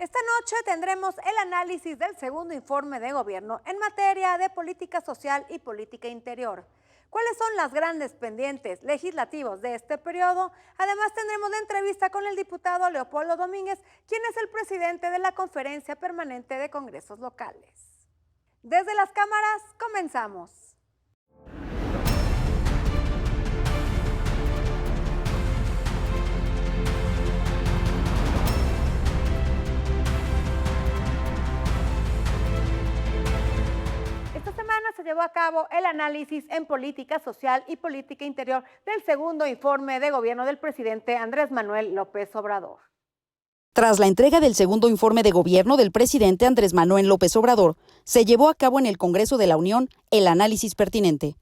Esta noche tendremos el análisis del segundo informe de gobierno en materia de política social y política interior. ¿Cuáles son las grandes pendientes legislativos de este periodo? Además tendremos la entrevista con el diputado Leopoldo Domínguez, quien es el presidente de la Conferencia Permanente de Congresos Locales. Desde las cámaras, comenzamos. Esta semana se llevó a cabo el análisis en política social y política interior del segundo informe de gobierno del presidente Andrés Manuel López Obrador. Tras la entrega del segundo informe de gobierno del presidente Andrés Manuel López Obrador, se llevó a cabo en el Congreso de la Unión el análisis pertinente.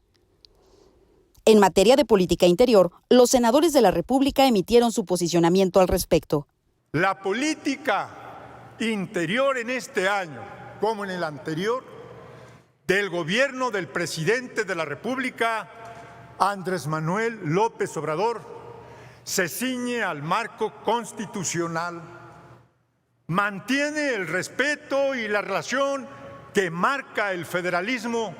En materia de política interior, los senadores de la República emitieron su posicionamiento al respecto. La política interior en este año, como en el anterior, del gobierno del presidente de la República, Andrés Manuel López Obrador, se ciñe al marco constitucional, mantiene el respeto y la relación que marca el federalismo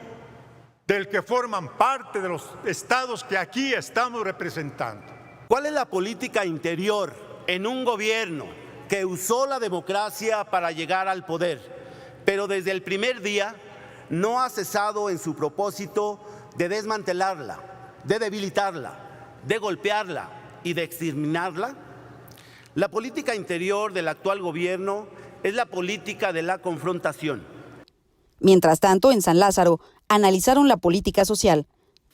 del que forman parte de los estados que aquí estamos representando. ¿Cuál es la política interior en un gobierno que usó la democracia para llegar al poder, pero desde el primer día no ha cesado en su propósito de desmantelarla, de debilitarla, de golpearla y de exterminarla? La política interior del actual gobierno es la política de la confrontación. Mientras tanto, en San Lázaro, analizaron la política social.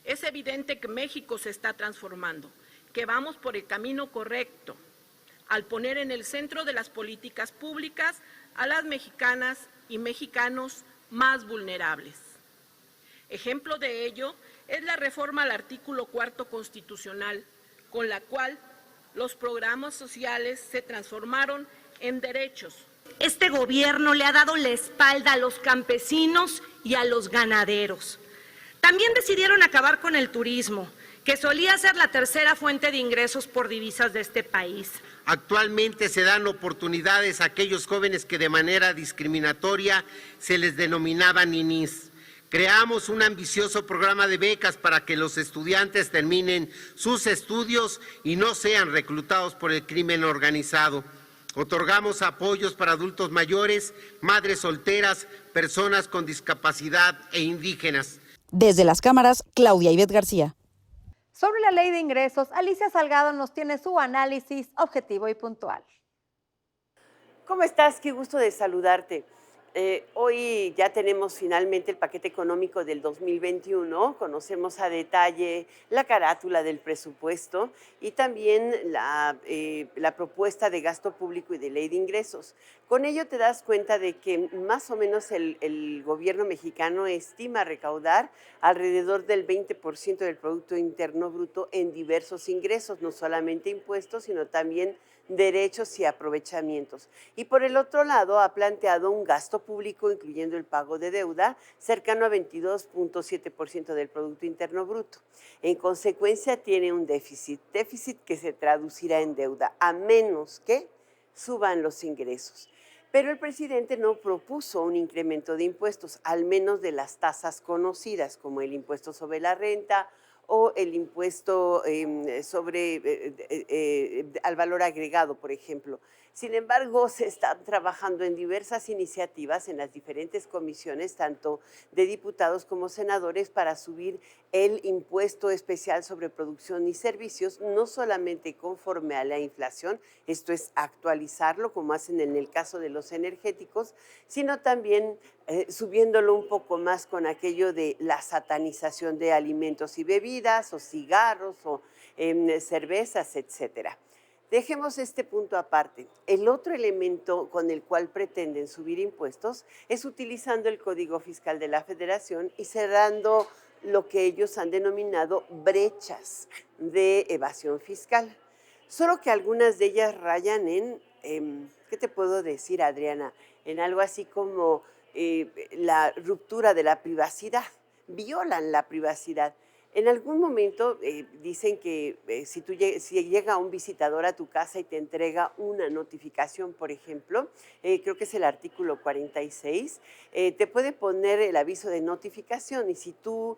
Es evidente que México se está transformando, que vamos por el camino correcto, al poner en el centro de las políticas públicas a las mexicanas y mexicanos más vulnerables. Ejemplo de ello es la reforma al artículo 4 constitucional, con la cual los programas sociales se transformaron en derechos. Este gobierno le ha dado la espalda a los campesinos y a los ganaderos. También decidieron acabar con el turismo, que solía ser la tercera fuente de ingresos por divisas de este país. Actualmente se dan oportunidades a aquellos jóvenes que de manera discriminatoria se les denominaba ninis. Creamos un ambicioso programa de becas para que los estudiantes terminen sus estudios y no sean reclutados por el crimen organizado. Otorgamos apoyos para adultos mayores, madres solteras, personas con discapacidad e indígenas. Desde las cámaras, Claudia Ivette García. Sobre la ley de ingresos, Alicia Salgado nos tiene su análisis objetivo y puntual. ¿Cómo estás? Qué gusto de saludarte. Hoy ya tenemos finalmente el paquete económico del 2021, conocemos a detalle la carátula del presupuesto y también la propuesta de gasto público y de ley de ingresos. Con ello te das cuenta de que más o menos el gobierno mexicano estima recaudar alrededor del 20% del Producto Interno Bruto en diversos ingresos, no solamente impuestos, sino también derechos y aprovechamientos. Y por el otro lado, ha planteado un gasto público, incluyendo el pago de deuda, cercano a 22.7% del Producto Interno Bruto. En consecuencia, tiene un déficit que se traducirá en deuda, a menos que suban los ingresos. Pero el presidente no propuso un incremento de impuestos, al menos de las tasas conocidas, como el impuesto sobre la renta o el impuesto al valor agregado, por ejemplo. Sin embargo, se están trabajando en diversas iniciativas en las diferentes comisiones, tanto de diputados como senadores, para subir el impuesto especial sobre producción y servicios, no solamente conforme a la inflación, esto es actualizarlo, como hacen en el caso de los energéticos, sino también subiéndolo un poco más con aquello de la satanización de alimentos y bebidas, o cigarros, o cervezas, etcétera. Dejemos este punto aparte. El otro elemento con el cual pretenden subir impuestos es utilizando el Código Fiscal de la Federación y cerrando lo que ellos han denominado brechas de evasión fiscal. Solo que algunas de ellas rayan en, ¿qué te puedo decir, Adriana? En algo así como la ruptura de la privacidad, violan la privacidad. En algún momento dicen que si llega un visitador a tu casa y te entrega una notificación, por ejemplo, creo que es el artículo 46, te puede poner el aviso de notificación y si tú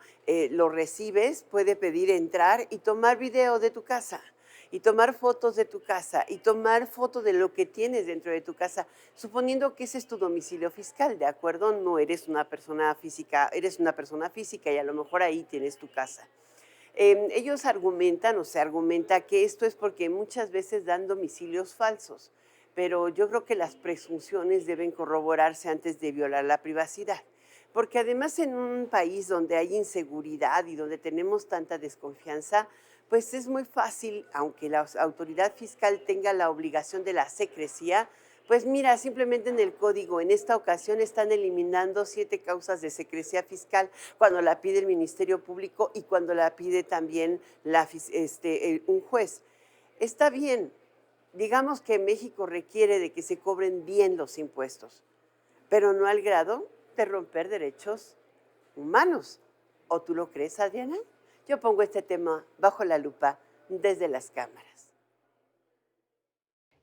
lo recibes, puede pedir entrar y tomar video de tu casa y tomar fotos de tu casa y tomar fotos de lo que tienes dentro de tu casa, suponiendo que ese es tu domicilio fiscal, ¿de acuerdo? No eres una persona física, eres una persona física y a lo mejor ahí tienes tu casa. Ellos argumentan o se argumenta que esto es porque muchas veces dan domicilios falsos, pero yo creo que las presunciones deben corroborarse antes de violar la privacidad. Porque además en un país donde hay inseguridad y donde tenemos tanta desconfianza, pues es muy fácil, aunque la autoridad fiscal tenga la obligación de la secrecía, pues mira, simplemente en el código, en esta ocasión están eliminando 7 causas de secrecía fiscal cuando la pide el Ministerio Público y cuando la pide también un juez. Está bien, digamos que México requiere de que se cobren bien los impuestos, pero no al grado de romper derechos humanos. ¿O tú lo crees, Adriana? Yo pongo este tema bajo la lupa desde las cámaras.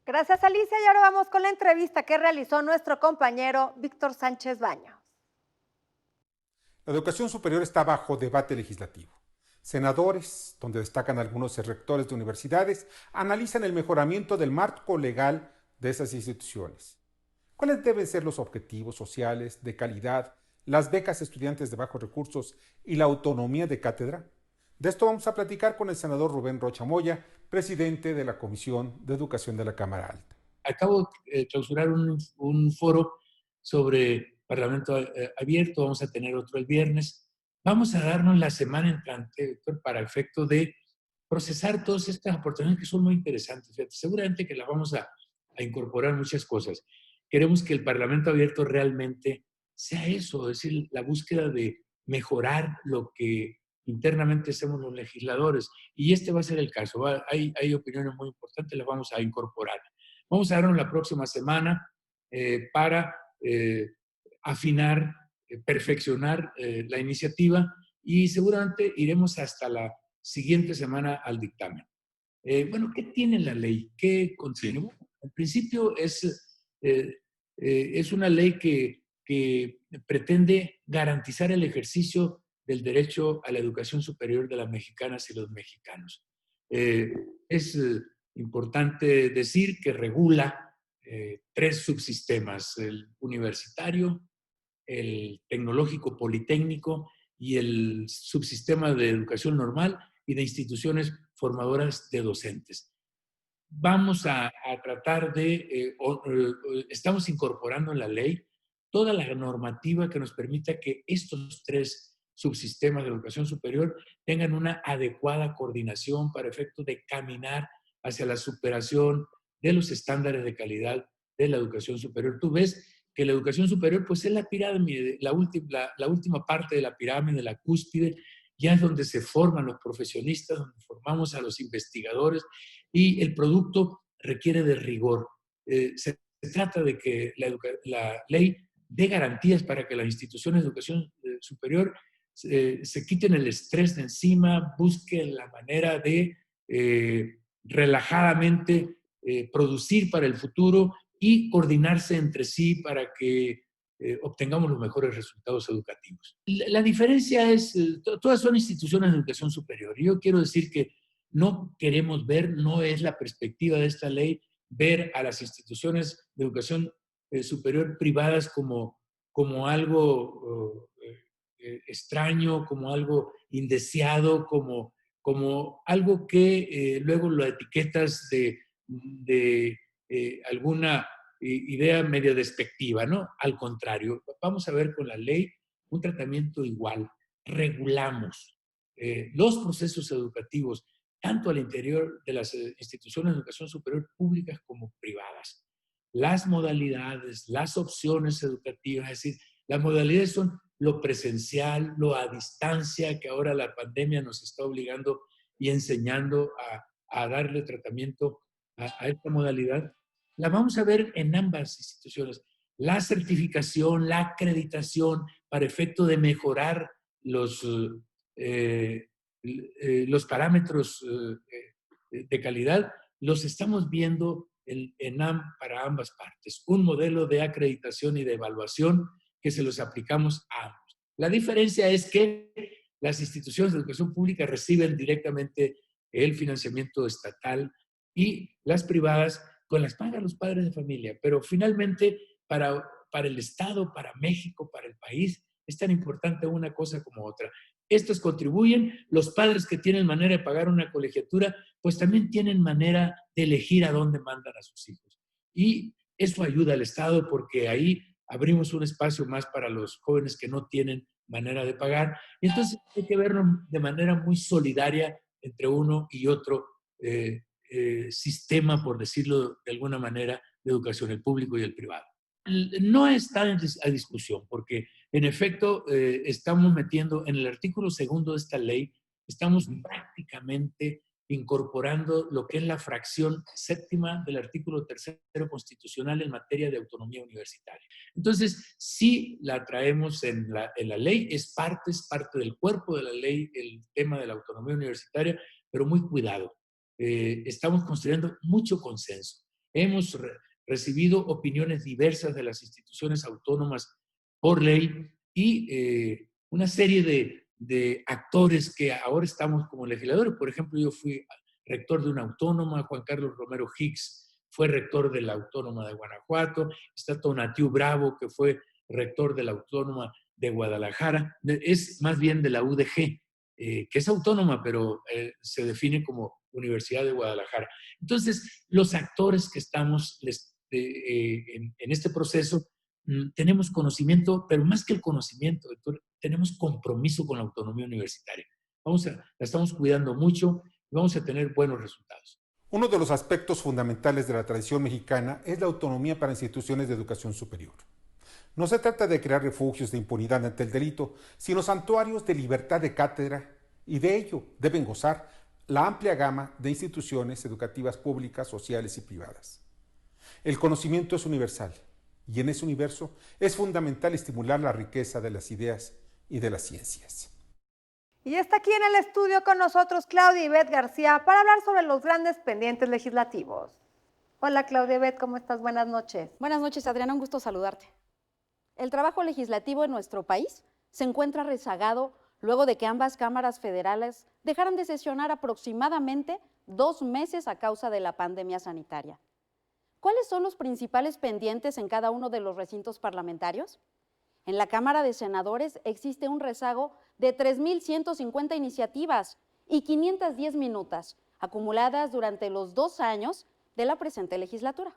Gracias, Alicia. Y ahora vamos con la entrevista que realizó nuestro compañero Víctor Sánchez Baños. La educación superior está bajo debate legislativo. Senadores, donde destacan algunos rectores de universidades, analizan el mejoramiento del marco legal de esas instituciones. ¿Cuáles deben ser los objetivos sociales, de calidad, las becas a estudiantes de bajos recursos y la autonomía de cátedra? De esto vamos a platicar con el senador Rubén Rocha Moya, presidente de la Comisión de Educación de la Cámara Alta. Acabo de clausurar un foro sobre Parlamento abierto, vamos a tener otro el viernes. Vamos a darnos la semana entrante para efecto de procesar todas estas aportaciones que son muy interesantes. Fíjate, seguramente que las vamos a incorporar muchas cosas. Queremos que el Parlamento abierto realmente sea eso, es decir, la búsqueda de mejorar lo que internamente hacemos los legisladores. Y este va a ser el caso. Hay opiniones muy importantes, las vamos a incorporar. Vamos a darnos la próxima semana para afinar, perfeccionar la iniciativa y seguramente iremos hasta la siguiente semana al dictamen. Bueno, ¿qué tiene la ley? ¿Qué contiene? Bueno, en principio es una ley que pretende garantizar el ejercicio del derecho a la educación superior de las mexicanas y los mexicanos. Es importante decir que regula 3 subsistemas, el universitario, el tecnológico politécnico y el subsistema de educación normal y de instituciones formadoras de docentes. Vamos a tratar estamos incorporando en la ley toda la normativa que nos permita que estos 3 subsistemas de educación superior tengan una adecuada coordinación para efecto de caminar hacia la superación de los estándares de calidad de la educación superior. Tú ves que la educación superior pues es la pirámide, la última parte de la pirámide, la cúspide, ya es donde se forman los profesionistas, donde formamos a los investigadores y el producto requiere de rigor. Se trata de que la ley dé garantías para que las instituciones de educación superior se quiten el estrés de encima, busquen la manera de relajadamente producir para el futuro y coordinarse entre sí para que obtengamos los mejores resultados educativos. La diferencia es, todas son instituciones de educación superior. Yo quiero decir que no queremos ver, no es la perspectiva de esta ley, ver a las instituciones de educación superior privadas como algo extraño, como algo indeseado, como algo que luego lo etiquetas de alguna idea medio despectiva, ¿no? Al contrario, vamos a ver con la ley un tratamiento igual. Regulamos los procesos educativos, tanto al interior de las instituciones de educación superior públicas como privadas. Las modalidades, las opciones educativas, es decir, las modalidades son lo presencial, lo a distancia, que ahora la pandemia nos está obligando y enseñando a darle tratamiento a esta modalidad. La vamos a ver en ambas instituciones. La certificación, la acreditación para efecto de mejorar los los parámetros de calidad los estamos viendo para ambas partes. Un modelo de acreditación y de evaluación que se los aplicamos a ambos. La diferencia es que las instituciones de educación pública reciben directamente el financiamiento estatal y las privadas pues las pagan los padres de familia, pero finalmente para el Estado, para México, para el país, es tan importante una cosa como otra. Estos contribuyen, los padres que tienen manera de pagar una colegiatura, pues también tienen manera de elegir a dónde mandan a sus hijos. Y eso ayuda al Estado porque ahí abrimos un espacio más para los jóvenes que no tienen manera de pagar. Y entonces hay que verlo de manera muy solidaria entre uno y otro sistema, por decirlo de alguna manera, de educación, el público y el privado. No está a discusión, porque en efecto estamos metiendo en el artículo 2 de esta ley, estamos prácticamente incorporando lo que es la fracción 7ª del artículo 3 constitucional en materia de autonomía universitaria. Entonces, sí la traemos en la ley, es parte del cuerpo de la ley, el tema de la autonomía universitaria, pero muy cuidado. Estamos construyendo mucho consenso. Hemos recibido opiniones diversas de las instituciones autónomas por ley y una serie de actores que ahora estamos como legisladores. Por ejemplo, yo fui rector de una autónoma, Juan Carlos Romero Hicks fue rector de la Autónoma de Guanajuato, está Tonatiu Bravo, que fue rector de la Autónoma de Guadalajara, es más bien de la UDG, que es autónoma, pero se define como Universidad de Guadalajara. Entonces, los actores que estamos en este proceso tenemos conocimiento, pero más que el conocimiento, doctor, tenemos compromiso con la autonomía universitaria. La estamos cuidando mucho y vamos a tener buenos resultados. Uno de los aspectos fundamentales de la tradición mexicana es la autonomía para instituciones de educación superior. No se trata de crear refugios de impunidad ante el delito, sino santuarios de libertad de cátedra, y de ello deben gozar la amplia gama de instituciones educativas públicas, sociales y privadas. El conocimiento es universal, y en ese universo es fundamental estimular la riqueza de las ideas y de las ciencias. Y está aquí en el estudio con nosotros Claudia Ivette García para hablar sobre los grandes pendientes legislativos. Hola Claudia Ivette, ¿cómo estás? Buenas noches. Buenas noches, Adriana, un gusto saludarte. El trabajo legislativo en nuestro país se encuentra rezagado luego de que ambas cámaras federales dejaran de sesionar aproximadamente 2 meses a causa de la pandemia sanitaria. ¿Cuáles son los principales pendientes en cada uno de los recintos parlamentarios? En la Cámara de Senadores existe un rezago de 3.150 iniciativas y 510 minutas acumuladas durante los 2 años de la presente legislatura.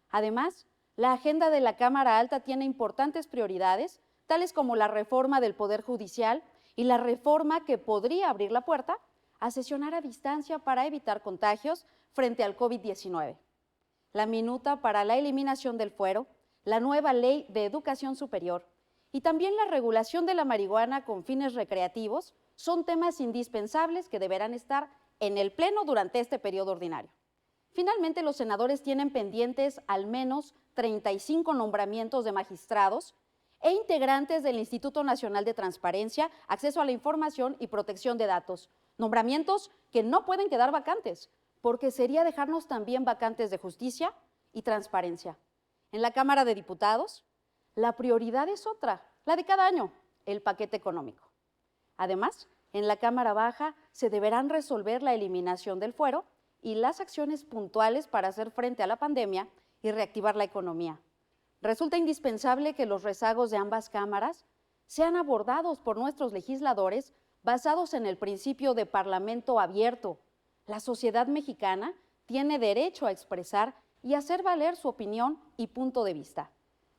Además, la agenda de la Cámara Alta tiene importantes prioridades, tales como la reforma del Poder Judicial y la reforma que podría abrir la puerta a sesionar a distancia para evitar contagios frente al COVID-19. La minuta para la eliminación del fuero, la nueva ley de educación superior y también la regulación de la marihuana con fines recreativos son temas indispensables que deberán estar en el Pleno durante este periodo ordinario. Finalmente, los senadores tienen pendientes al menos 35 nombramientos de magistrados e integrantes del Instituto Nacional de Transparencia, Acceso a la Información y Protección de Datos, nombramientos que no pueden quedar vacantes, porque sería dejarnos también vacantes de justicia y transparencia. En la Cámara de Diputados, la prioridad es otra, la de cada año, el paquete económico. Además, en la Cámara Baja se deberán resolver la eliminación del fuero y las acciones puntuales para hacer frente a la pandemia y reactivar la economía. Resulta indispensable que los rezagos de ambas cámaras sean abordados por nuestros legisladores basados en el principio de parlamento abierto. La sociedad mexicana tiene derecho a expresar y hacer valer su opinión y punto de vista.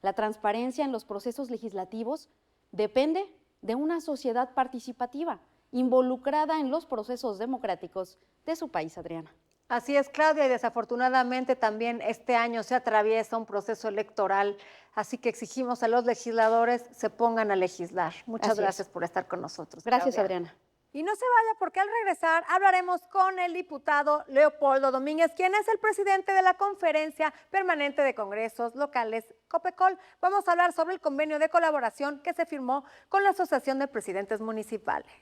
La transparencia en los procesos legislativos depende de una sociedad participativa, involucrada en los procesos democráticos de su país, Adriana. Así es, Claudia, y desafortunadamente también este año se atraviesa un proceso electoral, así que exigimos a los legisladores se pongan a legislar. Muchas gracias por estar con nosotros. Gracias, Claudia. Adriana. Y no se vaya porque al regresar hablaremos con el diputado Leopoldo Domínguez, quien es el presidente de la Conferencia Permanente de Congresos Locales, COPECOL. Vamos a hablar sobre el convenio de colaboración que se firmó con la Asociación de Presidentes Municipales.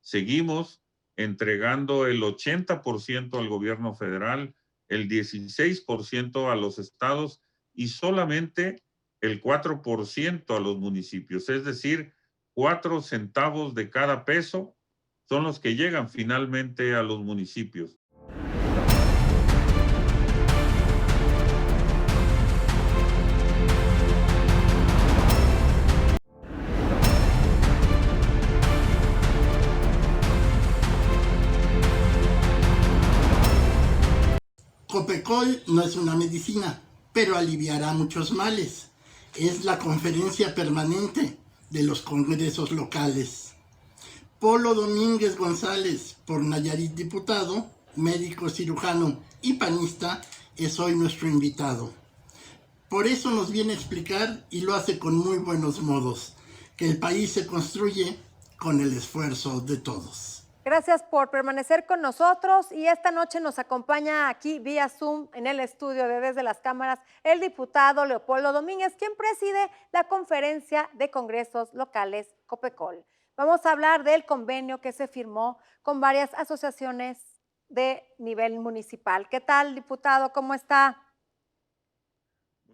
seguimos entregando el 80% al gobierno federal, el 16% a los estados y solamente el 4% a los municipios. Es decir, 4 centavos de cada peso son los que llegan finalmente a los municipios. Copecol no es una medicina, pero aliviará muchos males. Es la conferencia permanente de los congresos locales. Polo Domínguez González, por Nayarit diputado, médico cirujano y panista, es hoy nuestro invitado. Por eso nos viene a explicar, y lo hace con muy buenos modos, que el país se construye con el esfuerzo de todos. Gracias por permanecer con nosotros y esta noche nos acompaña aquí vía Zoom en el estudio de Desde las Cámaras el diputado Leopoldo Domínguez, quien preside la Conferencia de Congresos Locales Copecol. Vamos a hablar del convenio que se firmó con varias asociaciones de nivel municipal. ¿Qué tal, diputado? ¿Cómo está?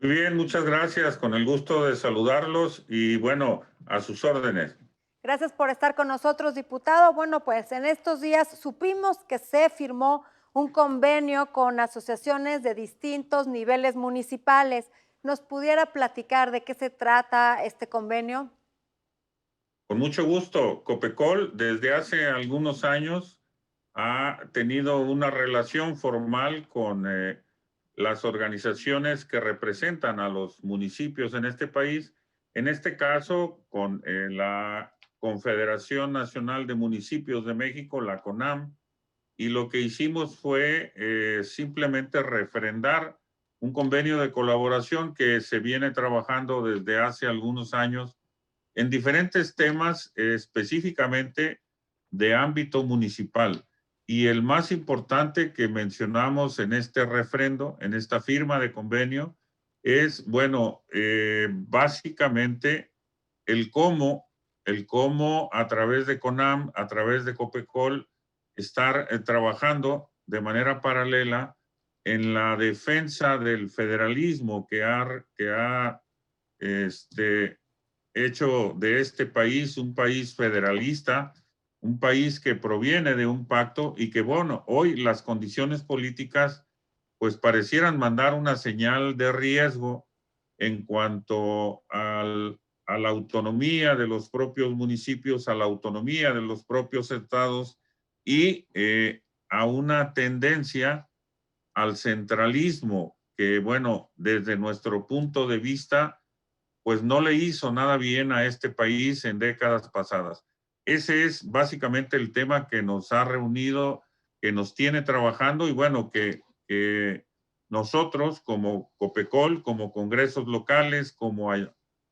Muy bien, muchas gracias. Con el gusto de saludarlos y bueno, a sus órdenes. Gracias por estar con nosotros, diputado. Bueno, pues en estos días supimos que se firmó un convenio con asociaciones de distintos niveles municipales. ¿Nos pudiera platicar de qué se trata este convenio? Con mucho gusto. Copecol desde hace algunos años ha tenido una relación formal con las organizaciones que representan a los municipios en este país. En este caso, con la Confederación Nacional de Municipios de México, la CONAM, y lo que hicimos fue simplemente refrendar un convenio de colaboración que se viene trabajando desde hace algunos años en diferentes temas, específicamente de ámbito municipal. Y el más importante que mencionamos en este refrendo, en esta firma de convenio, es, bueno, básicamente el cómo a través de CONAM, a través de Copecol, estar trabajando de manera paralela en la defensa del federalismo que ha hecho de este país un país federalista, un país que proviene de un pacto y que, bueno, hoy las condiciones políticas pues parecieran mandar una señal de riesgo en cuanto a la autonomía de los propios municipios, a la autonomía de los propios estados y a una tendencia al centralismo que, bueno, desde nuestro punto de vista, pues no le hizo nada bien a este país en décadas pasadas. Ese es básicamente el tema que nos ha reunido, que nos tiene trabajando y bueno, que nosotros como Copecol, como congresos locales, como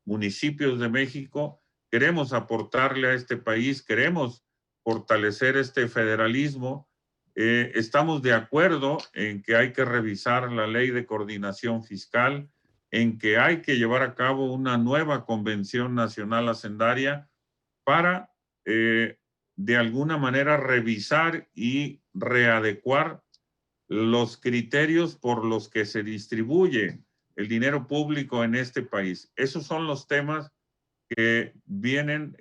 municipios de México, queremos aportarle a este país, queremos fortalecer este federalismo. Estamos de acuerdo en que hay que revisar la ley de coordinación fiscal, en que hay que llevar a cabo una nueva convención nacional hacendaria para, de alguna manera, revisar y readecuar los criterios por los que se distribuye el dinero público en este país. Esos son los temas que vienen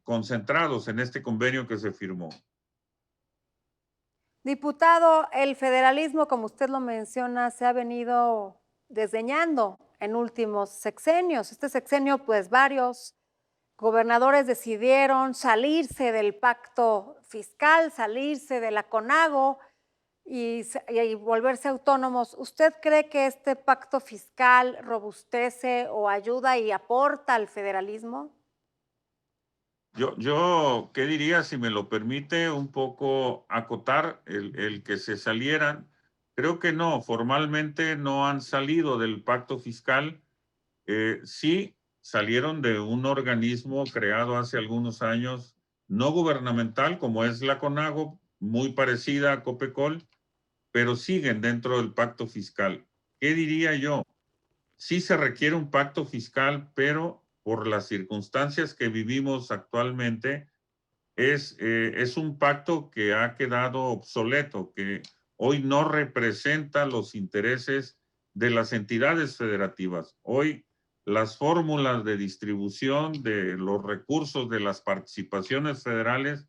concentrados en este convenio que se firmó. Diputado, el federalismo, como usted lo menciona, se ha venido desdeñando en últimos sexenios. Este sexenio, pues varios gobernadores decidieron salirse del pacto fiscal, salirse de la CONAGO y volverse autónomos. ¿Usted cree que este pacto fiscal robustece o ayuda y aporta al federalismo? Yo ¿qué diría, si me lo permite, un poco acotar el que se salieran? Creo que no, formalmente no han salido del pacto fiscal. Sí salieron de un organismo creado hace algunos años, no gubernamental, como es la CONAGO, muy parecida a Copecol, pero siguen dentro del pacto fiscal. ¿Qué diría yo? Sí se requiere un pacto fiscal, pero por las circunstancias que vivimos actualmente, es un pacto que ha quedado obsoleto, que hoy no representa los intereses de las entidades federativas. Hoy las fórmulas de distribución de los recursos de las participaciones federales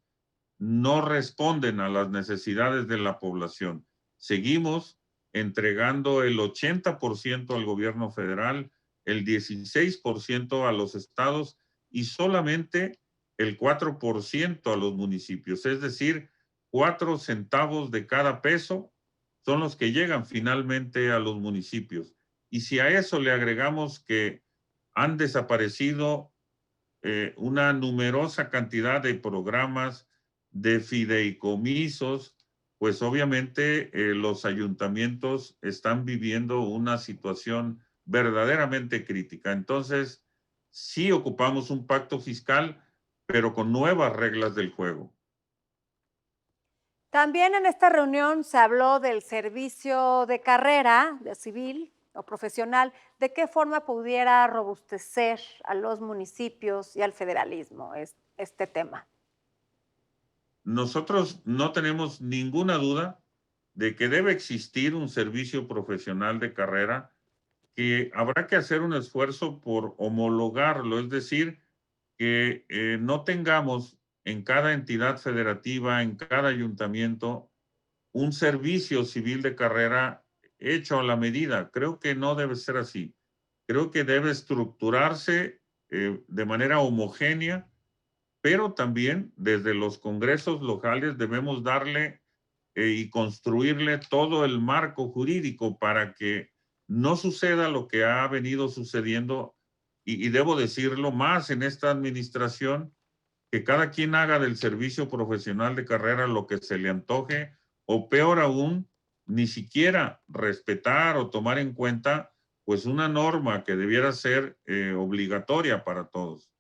no responden a las necesidades de la población. Seguimos entregando el 80% al gobierno federal, el 16% a los estados y solamente el 4% a los municipios. Es decir, 4 centavos de cada peso son los que llegan finalmente a los municipios. Y si a eso le agregamos que han desaparecido una numerosa cantidad de programas, de fideicomisos, pues obviamente los ayuntamientos están viviendo una situación verdaderamente crítica. Entonces, sí ocupamos un pacto fiscal, pero con nuevas reglas del juego. También en esta reunión se habló del servicio de carrera, de civil o profesional, de qué forma pudiera robustecer a los municipios y al federalismo este tema. Nosotros no tenemos ninguna duda de que debe existir un servicio profesional de carrera, que habrá que hacer un esfuerzo por homologarlo, es decir, que no tengamos en cada entidad federativa, en cada ayuntamiento, un servicio civil de carrera hecho a la medida. Creo que no debe ser así. Creo que debe estructurarse de manera homogénea, pero también desde los congresos locales debemos darle y construirle todo el marco jurídico para que no suceda lo que ha venido sucediendo, y debo decirlo más en esta administración, que cada quien haga del servicio profesional de carrera lo que se le antoje, o peor aún, ni siquiera respetar o tomar en cuenta pues una norma que debiera ser obligatoria para todos.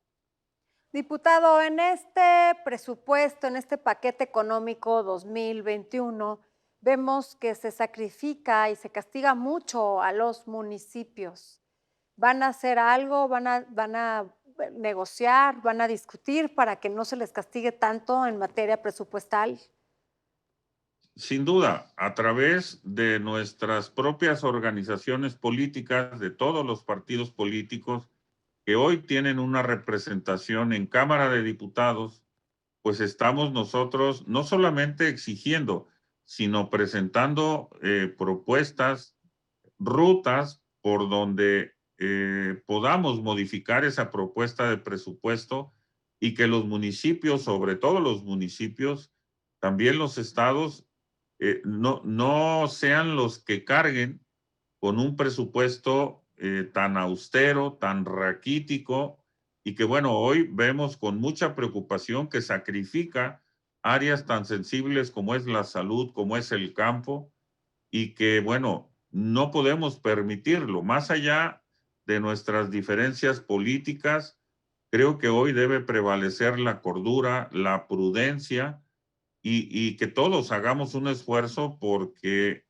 Diputado, en este presupuesto, en este paquete económico 2021, vemos que se sacrifica y se castiga mucho a los municipios. ¿Van a hacer algo? ¿Van a negociar? ¿Van a discutir para que no se les castigue tanto en materia presupuestal? Sin duda, a través de nuestras propias organizaciones políticas, de todos los partidos políticos que hoy tienen una representación en Cámara de Diputados, pues estamos nosotros no solamente exigiendo, sino presentando propuestas, rutas por donde podamos modificar esa propuesta de presupuesto y que los municipios, sobre todo los municipios, también los estados, no sean los que carguen con un presupuesto tan austero, tan raquítico, y que bueno, hoy vemos con mucha preocupación que sacrifica áreas tan sensibles como es la salud, como es el campo, y que bueno, no podemos permitirlo. Más allá de nuestras diferencias políticas, creo que hoy debe prevalecer la cordura, la prudencia, y que todos hagamos un esfuerzo porque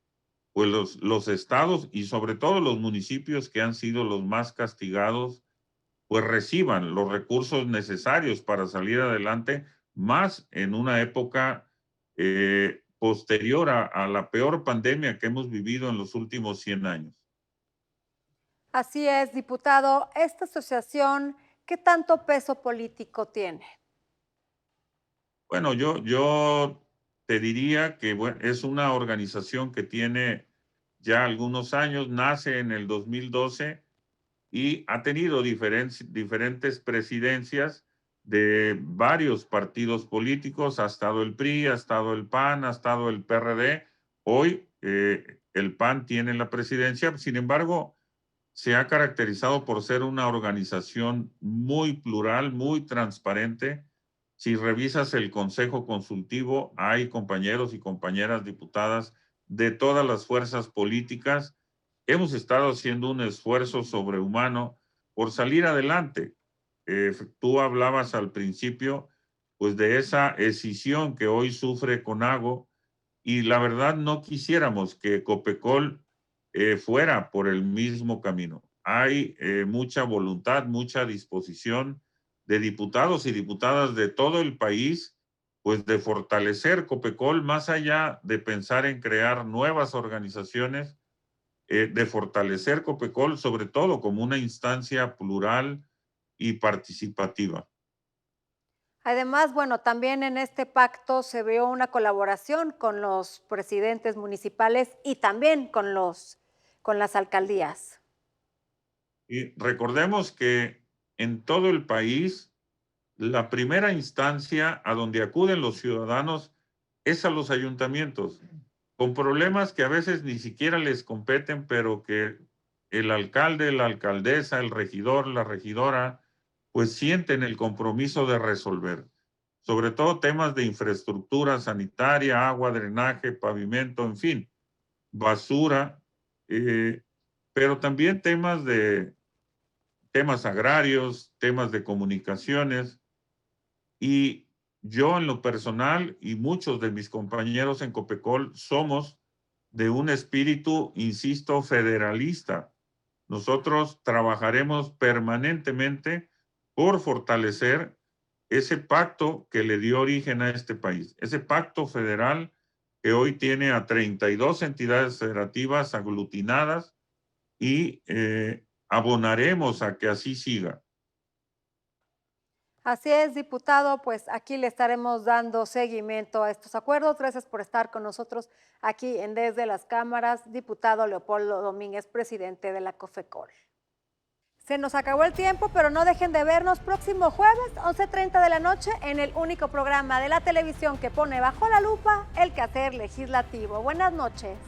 pues los estados y sobre todo los municipios que han sido los más castigados, pues reciban los recursos necesarios para salir adelante, más en una época posterior a la peor pandemia que hemos vivido en los últimos 100 años. Así es, diputado. Esta asociación, ¿qué tanto peso político tiene? Bueno, yo te diría que bueno, es una organización que tiene ya algunos años, nace en el 2012 y ha tenido diferentes presidencias de varios partidos políticos. Ha estado el PRI, ha estado el PAN, ha estado el PRD. Hoy el PAN tiene la presidencia, sin embargo, se ha caracterizado por ser una organización muy plural, muy transparente. Si revisas el Consejo Consultivo, hay compañeros y compañeras diputadas de todas las fuerzas políticas. Hemos estado haciendo un esfuerzo sobrehumano por salir adelante. Tú hablabas al principio, pues, de esa escisión que hoy sufre CONAGO, y la verdad no quisiéramos que COPECOL fuera por el mismo camino. Hay mucha voluntad, mucha disposición de diputados y diputadas de todo el país pues de fortalecer Copecol, más allá de pensar en crear nuevas organizaciones, de fortalecer Copecol, sobre todo como una instancia plural y participativa. Además, bueno, también en este pacto se vio una colaboración con los presidentes municipales y también con las alcaldías. Y recordemos que en todo el país, la primera instancia a donde acuden los ciudadanos es a los ayuntamientos, con problemas que a veces ni siquiera les competen, pero que el alcalde, la alcaldesa, el regidor, la regidora, pues sienten el compromiso de resolver. Sobre todo temas de infraestructura sanitaria, agua, drenaje, pavimento, en fin, basura, pero también temas agrarios, temas de comunicaciones. Y yo en lo personal y muchos de mis compañeros en Copecol somos de un espíritu, insisto, federalista. Nosotros trabajaremos permanentemente por fortalecer ese pacto que le dio origen a este país, ese pacto federal que hoy tiene a 32 entidades federativas aglutinadas y abonaremos a que así siga. Así es, diputado, pues aquí le estaremos dando seguimiento a estos acuerdos. Gracias por estar con nosotros aquí en Desde las Cámaras, diputado Leopoldo Domínguez, presidente de la COFECOL. Se nos acabó el tiempo, pero no dejen de vernos próximo jueves, 11:30 de la noche, en el único programa de la televisión que pone bajo la lupa el quehacer legislativo. Buenas noches.